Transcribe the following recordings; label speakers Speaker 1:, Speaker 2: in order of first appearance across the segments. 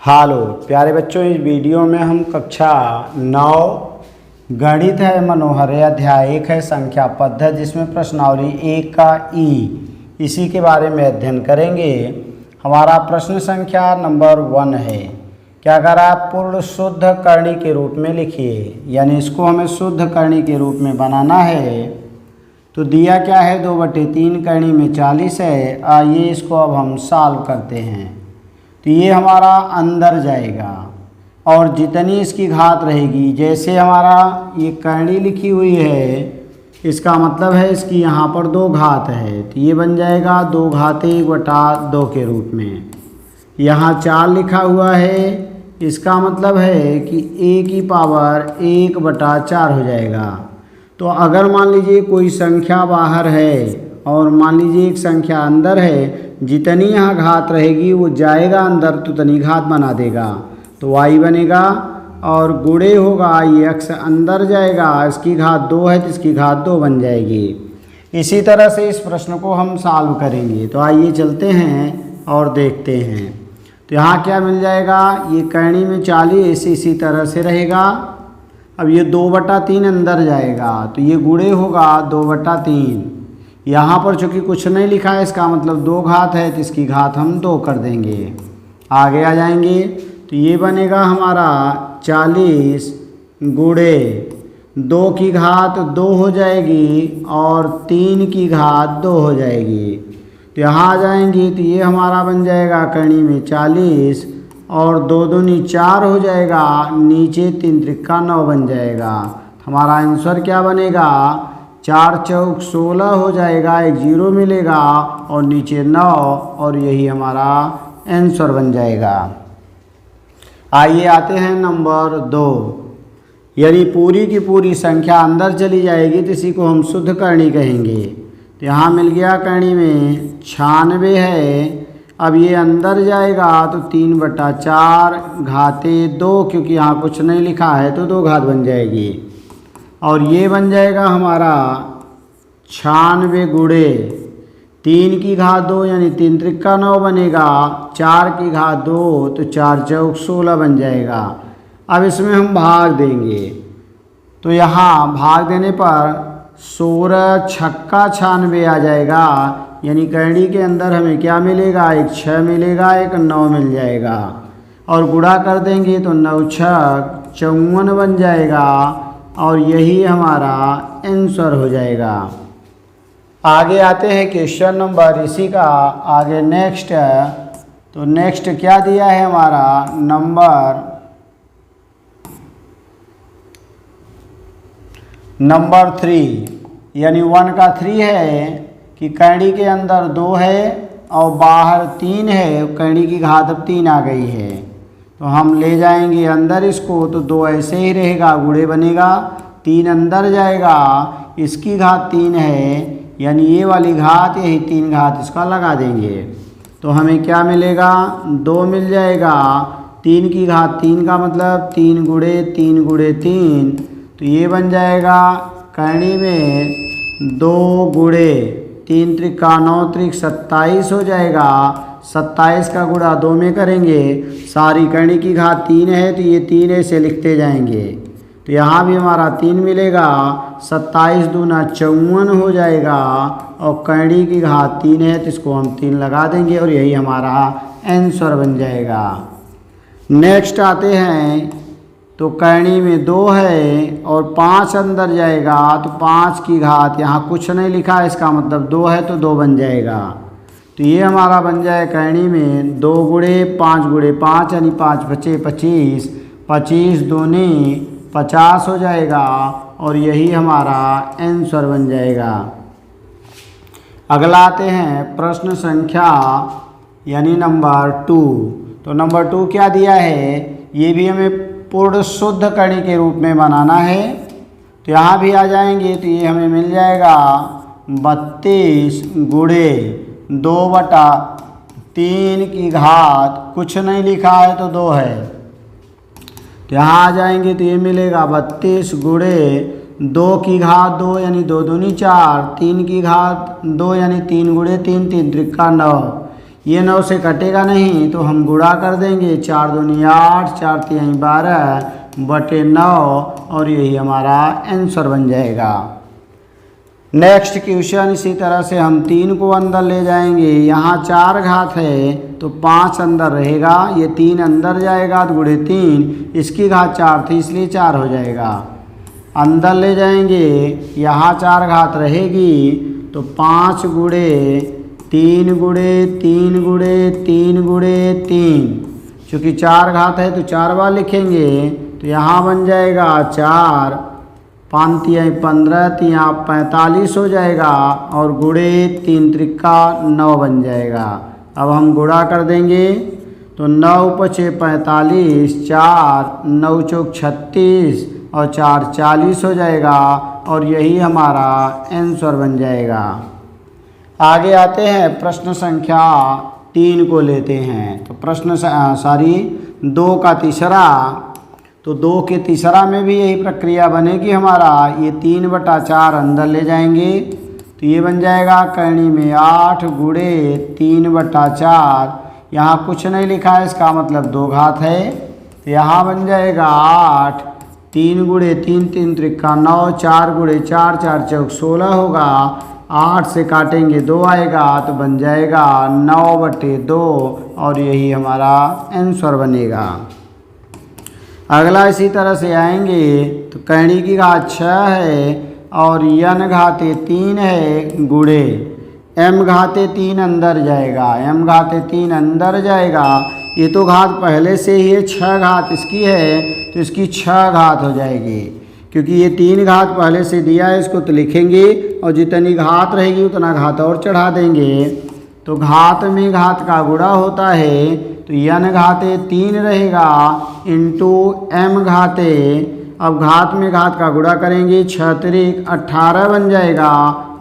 Speaker 1: हालो प्यारे बच्चों, इस वीडियो में हम कक्षा 9 गणित है मनोहर अध्याय 1 है संख्या पद्धति, जिसमें प्रश्नावली 1 का ई इसी के बारे में अध्ययन करेंगे। हमारा प्रश्न संख्या नंबर 1 है। क्या करा, पूर्ण शुद्ध करणी के रूप में लिखिए, यानी इसको हमें शुद्ध करणी के रूप में बनाना है। तो दिया क्या है, 2/3 करणी में 40 है। आइए इसको अब हम सॉल्व करते हैं। तो ये हमारा अंदर जाएगा और जितनी इसकी घात रहेगी, जैसे हमारा ये करणी लिखी हुई है, इसका मतलब है इसकी यहाँ पर 2 घात है, तो ये बन जाएगा 2 घात 1/2 के रूप में। यहाँ 4 लिखा हुआ है, इसका मतलब है कि a की पावर 1/4 हो जाएगा। तो अगर मान लीजिए कोई संख्या बाहर है और मान लीजिए एक संख्या अंदर है, जितनी यहाँ घात रहेगी वो जाएगा अंदर तो उतनी घात बना देगा, तो y बनेगा और गुणे होगा, ये x अंदर जाएगा, इसकी घात 2 है तो इसकी घात 2 बन जाएगी। इसी तरह से इस प्रश्न को हम सॉल्व करेंगे। तो आइए चलते हैं और देखते हैं। तो यहाँ क्या मिल जाएगा, ये करणी में 40 इसी तरह से रहेगा। अब ये 2/3 अंदर जाएगा तो ये गुणे होगा 2/3। यहाँ पर चूँकि कुछ नहीं लिखा है, इसका मतलब 2 घात है तो इसकी घात हम 2 कर देंगे। आगे आ जाएंगे तो ये बनेगा हमारा 40 गुणे 2 की घात 2 हो जाएगी और 3 की घात 2 हो जाएगी। तो यहाँ आ जाएंगे तो ये हमारा बन जाएगा करणी में 40 और 2 दूनी 4 हो जाएगा, नीचे 3 त्रिका 9 बन जाएगा। हमारा आंसर क्या बनेगा, 4 चौक 16 हो जाएगा, एक 0 मिलेगा और नीचे 9, और यही हमारा आंसर बन जाएगा। आइए आते हैं नंबर 2, यानी पूरी की पूरी संख्या अंदर चली जाएगी तो इसी को हम शुद्ध करणी कहेंगे। तो यहाँ मिल गया करणी में 96 है। अब ये अंदर जाएगा तो 3/4 घाते 2, क्योंकि यहाँ कुछ नहीं लिखा है तो 2 घात बन जाएगी। और ये बन जाएगा हमारा 96 गुणे 3 की घात 2 यानी 3 त्रिका 9 बनेगा, 4 की घात 2 तो 4 चौक 16 बन जाएगा। अब इसमें हम भाग देंगे तो यहाँ भाग देने पर 16 छक्का 96 आ जाएगा, यानी करणी के अंदर हमें क्या मिलेगा, एक 6 मिलेगा, एक 9 मिल जाएगा। और गुणा कर देंगे तो 9 छक 54 बन जाएगा और यही हमारा आंसर हो जाएगा। आगे आते हैं क्वेश्चन नंबर इसी का आगे नेक्स्ट। तो नेक्स्ट क्या दिया है हमारा नंबर 3, यानी 1 का 3 है कि करणी के अंदर 2 है और बाहर 3 है, करणी की घात अब 3 आ गई है। तो हम ले जाएंगे अंदर इसको, तो 2 ऐसे ही रहेगा, गुणे बनेगा, 3 अंदर जाएगा, इसकी घात 3 है, यानी ये वाली घात यही 3 घात इसका लगा देंगे। तो हमें क्या मिलेगा, 2 मिल जाएगा। 3 की घात 3 का मतलब 3 गुणे 3 गुणे 3, तो ये बन जाएगा करणी में 2 गुणे 3 त्रिका 9 त्रिक 27 हो जाएगा। 27 का गुणा 2 में करेंगे, सारी करणी की घात 3 है तो ये 3 ऐसे लिखते जाएंगे। तो यहाँ भी हमारा 3 मिलेगा, 27 दूना 54 हो जाएगा और करणी की घात 3 है तो इसको हम 3 लगा देंगे और यही हमारा आंसर बन जाएगा। नेक्स्ट आते हैं तो करणी में 2 है और 5 अंदर जाएगा तो 5 की घात, यहाँ कुछ नहीं लिखा है, इसका मतलब 2 है तो 2 बन जाएगा। तो ये हमारा बन जाए करणी में 2 गुणे 5 गुणे 5 यानी 5 बचे 25, 25 दूनी 50 हो जाएगा और यही हमारा आंसर बन जाएगा। अगला आते हैं प्रश्न संख्या यानी नंबर 2। तो नंबर 2 क्या दिया है, ये भी हमें पूर्ण शुद्ध करणी के रूप में बनाना है। तो यहाँ भी आ जाएंगे तो ये हमें मिल जाएगा 32 गुणे 2/3 की घात, कुछ नहीं लिखा है तो 2 है। तो यहाँ आ जाएंगे तो ये मिलेगा 32 गुणे 2 की घात 2 यानी 2 दूनी 4, 3 की घात 2 यानी 3 गुणे 3 3 त्रिका 9, ये 9 से कटेगा नहीं तो हम गुणा कर देंगे। 4 दूनी 8, 4 तिहाई 12 बटे 9 और यही हमारा आंसर बन जाएगा। नेक्स्ट क्वेश्चन इसी तरह से हम 3 को अंदर ले जाएंगे। यहाँ 4 घात है तो 5 अंदर रहेगा, ये 3 अंदर जाएगा तो गुणे 3, इसकी घात 4 थी इसलिए 4 हो जाएगा। अंदर ले जाएंगे, यहाँ 4 घात रहेगी तो 5 गुणे 3 गुणे 3 गुणे 3 गुणे 3, चूँकि 4 घात है तो 4 बार लिखेंगे तो यहाँ बन जाएगा 4, 5 तिहाई 15 तिहाई 45 हो जाएगा और गुणे 3 त्रिका 9 बन जाएगा। अब हम गुणा कर देंगे तो 9 पचे 45, 4 9 चौक 36 और 4 40 हो जाएगा और यही हमारा आंसर बन जाएगा। आगे आते हैं प्रश्न संख्या 3 को लेते हैं। तो प्रश्न 2 का तीसरा, तो 2 के तीसरा में भी यही प्रक्रिया बनेगी हमारा। ये 3/4 अंदर ले जाएंगे तो ये बन जाएगा करणी में 8 गुणे 3/4। यहाँ कुछ नहीं लिखा है, इसका मतलब 2 घात है तो यहाँ बन जाएगा 8, 3 गुणे 3 3 त्रिका 9, 4 गुणे 4 4 चौक 16 होगा। 8 से काटेंगे 2 आएगा तो बन जाएगा 9/2 और यही हमारा आंसर बनेगा। अगला इसी तरह से आएंगे तो करणी की घात 6 है और यन घाते 3 है गुणे m घाते 3 अंदर जाएगा, m घाते 3 अंदर जाएगा। ये तो घात पहले से ही है, 6 घात इसकी है तो इसकी 6 घात हो जाएगी, क्योंकि ये 3 घात पहले से दिया है इसको तो लिखेंगे और जितनी घात रहेगी उतना घात और चढ़ा देंगे। तो घात में घात का गुणा होता है तो यन घाते 3 रहेगा इंटू m घाते, अब घात में घात का गुणा करेंगे 6 त्रिक 18 बन जाएगा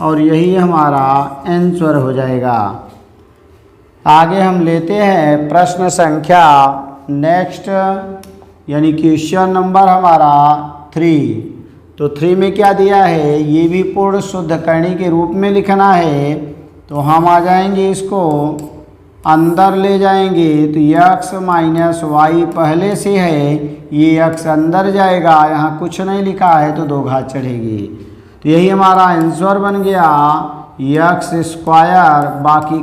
Speaker 1: और यही हमारा आंसर हो जाएगा। आगे हम लेते हैं प्रश्न संख्या नेक्स्ट यानी क्वेश्चन नंबर हमारा 3। तो 3 में क्या दिया है, ये भी पूर्ण शुद्ध करणी के रूप में लिखना है। तो हम आ जाएंगे इसको अंदर ले जाएंगे तो x माइनस वाई पहले से है, ये x अंदर जाएगा, यहाँ कुछ नहीं लिखा है तो 2 घात चढ़ेगी तो यही हमारा आंसर बन गया x², बाकी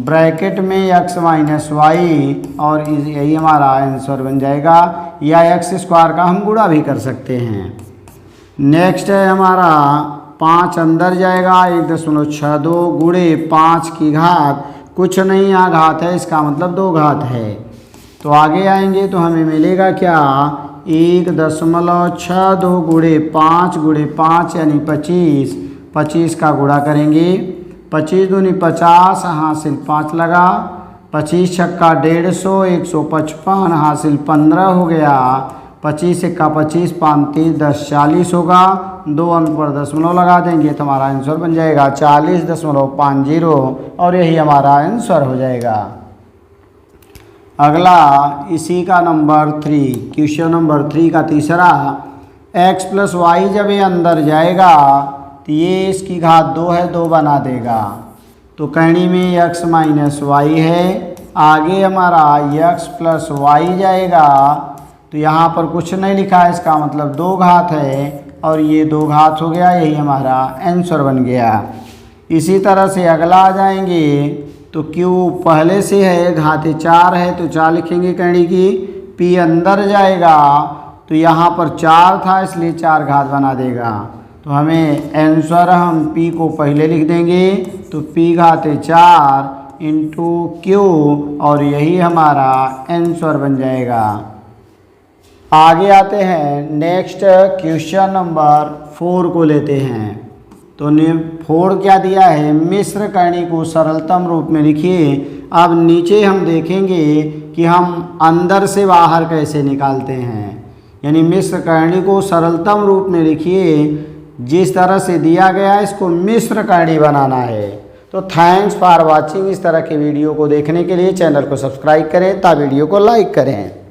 Speaker 1: ब्रैकेट में x माइनस वाई और यही हमारा आंसर बन जाएगा। या x² का हम गुणा भी कर सकते हैं। नेक्स्ट है हमारा 5 अंदर जाएगा 1.62 गुणे 5 की घात, कुछ नहीं यहाँ घात है इसका मतलब 2 घात है। तो आगे आएंगे तो हमें मिलेगा क्या 1.62 गुणे 5 गुणे 5 यानी 25, 25 का गुणा करेंगे 25 दूनी 50 हासिल 5 लगा, 25 छक्का 150 155 हासिल 15 हो गया, 25 एक्का 25 5 3 10 40 होगा। 2 अंक पर दशमलव लगा देंगे तो हमारा आंसर बन जाएगा 40.50 और यही हमारा आंसर हो जाएगा। अगला इसी का नंबर 3, क्वेश्चन नंबर 3 का तीसरा, x + y जब ये अंदर जाएगा तो ये इसकी घात 2 है 2 बना देगा। तो करणी में x माइनस वाई है, आगे हमारा x + y जाएगा तो यहाँ पर कुछ नहीं लिखा है इसका मतलब 2 घात है और ये 2 घात हो गया, यही हमारा आंसर बन गया। इसी तरह से अगला आ जाएंगे तो q पहले से है घाते 4 है तो 4 लिखेंगे करणी की, p अंदर जाएगा तो यहाँ पर 4 था इसलिए 4 घात बना देगा। तो हमें आंसर हम p को पहले लिख देंगे तो p घाते 4 इंटू q और यही हमारा आंसर बन जाएगा। आगे आते हैं नेक्स्ट क्वेश्चन नंबर 4 को लेते हैं। तो 4 क्या दिया है, मिश्र करणी को सरलतम रूप में लिखिए। अब नीचे हम देखेंगे कि हम अंदर से बाहर कैसे निकालते हैं, यानी मिश्र करणी को सरलतम रूप में लिखिए। जिस तरह से दिया गया है इसको मिश्र करणी बनाना है। तो थैंक्स फॉर वाचिंग। इस तरह के वीडियो को देखने के लिए चैनल को सब्सक्राइब करें तथा वीडियो को लाइक करें।